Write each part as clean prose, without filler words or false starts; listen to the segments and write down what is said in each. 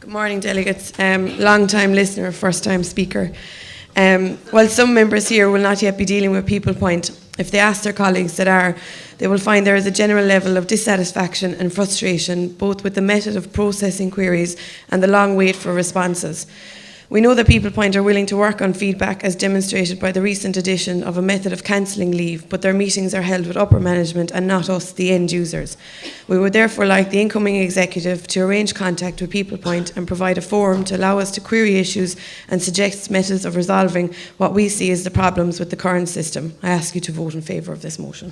Good morning, delegates. Long-time listener, first-time speaker. While some members here will not yet be dealing with People Point, if they ask their colleagues that are, they will find there is a general level of dissatisfaction and frustration, both with the method of processing queries and the long wait for responses. We know that People Point are willing to work on feedback, as demonstrated by the recent addition of a method of cancelling leave, but their meetings are held with upper management and not us, the end users. We would therefore like the incoming executive to arrange contact with People Point and provide a forum to allow us to query issues and suggest methods of resolving what we see as the problems with the current system. I ask you to vote in favour of this motion.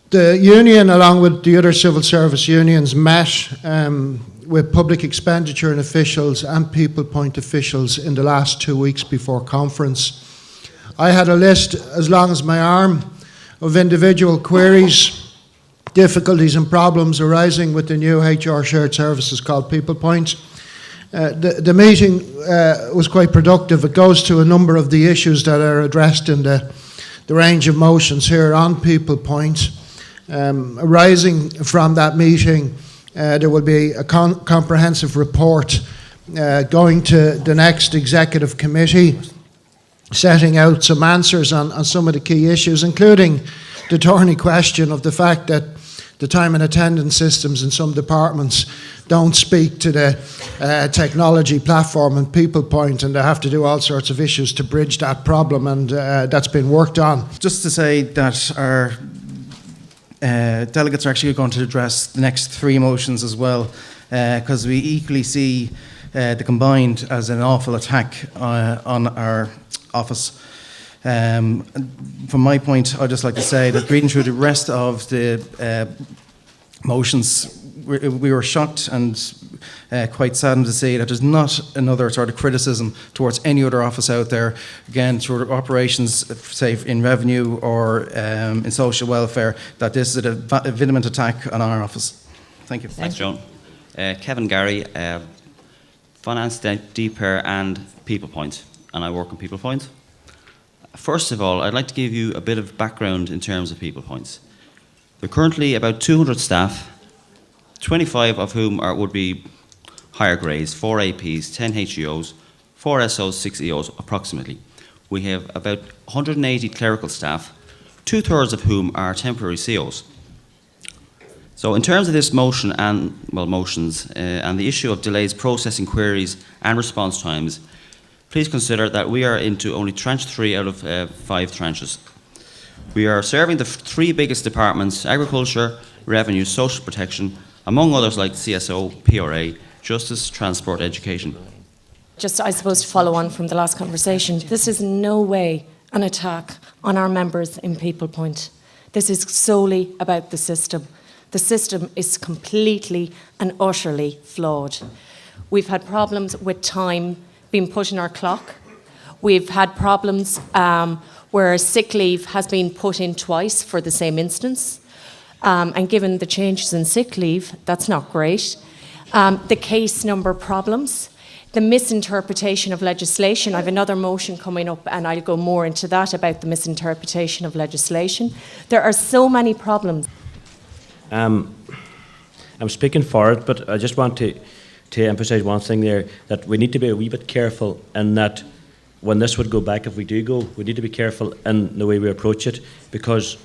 The union, along with the other civil service unions, met with public expenditure and officials and People Point officials in the last 2 weeks before conference. I had a list as long as my arm of individual queries, difficulties and problems arising with the new HR shared services called People Point. The meeting was quite productive. It goes to a number of the issues that are addressed in the range of motions here on People Point. Arising from that meeting, there will be a comprehensive report going to the next executive committee, setting out some answers on some of the key issues, including the thorny question of the fact that the time and attendance systems in some departments don't speak to the technology platform and People Point, and they have to do all sorts of issues to bridge that problem, and that's been worked on. Just to say that our delegates are actually going to address the next 3 motions as well, because we equally see the combined as an awful attack on our office. From my point, I'd just like to say that reading through the rest of the motions, we were shocked and quite saddened to see that there's not another sort of criticism towards any other office out there, again, through operations, say in revenue or in social welfare, that this is a vehement attack on our office. Thank you. Thanks, John. Kevin Gary, Finance Deeper and People Point, and I work on People Point. First of all, I'd like to give you a bit of background in terms of People Points. There are currently about 200 staff, 25 of whom would be higher grades, 4 APs, 10 HEOs, 4 SOs, 6 EOs approximately. We have about 180 clerical staff, 2/3 of whom are temporary COs. So in terms of this motion and, well, motions, and the issue of delays processing queries and response times, please consider that we are into only tranche 3 out of 5 tranches. We are serving the 3 biggest departments: agriculture, revenue, social protection, among others like CSO, PRA, justice, transport, education. Just, I suppose, to follow on from the last conversation, this is in no way an attack on our members in People Point. This is solely about the system. The system is completely and utterly flawed. We've had problems with time being put in our clock. We've had problems where sick leave has been put in twice for the same instance. And given the changes in sick leave, that's not great. The case number problems, the misinterpretation of legislation. I have another motion coming up, and I'll go more into that about the misinterpretation of legislation. There are so many problems. I'm speaking for it, but I just want to emphasise one thing there, that we need to be a wee bit careful, and that when this would go back, if we do go, we need to be careful in the way we approach it, because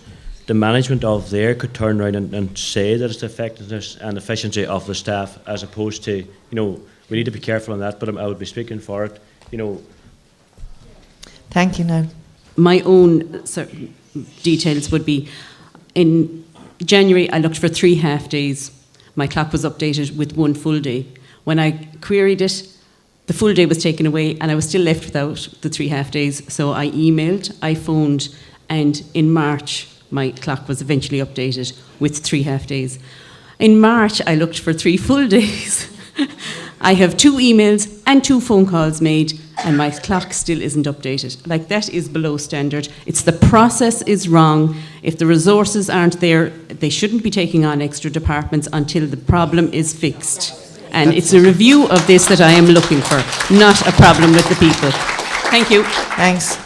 the management of there could turn around and say that it's the effectiveness and efficiency of the staff, as opposed to, we need to be careful on that, but I would be speaking for it, Thank you, now. My own details would be, in January I looked for 3 half days. My clock was updated with 1 full day. When I queried it, the full day was taken away and I was still left without the 3 half days. So I emailed, I phoned, and in March my clock was eventually updated with 3 half days. In March I looked for 3 full days. I have 2 emails and 2 phone calls made, and my clock still isn't updated. Like, that is below standard. It's the process is wrong. If the resources aren't there, they shouldn't be taking on extra departments until the problem is fixed. And it's a review of this that I am looking for, not a problem with the people. Thank you. Thanks.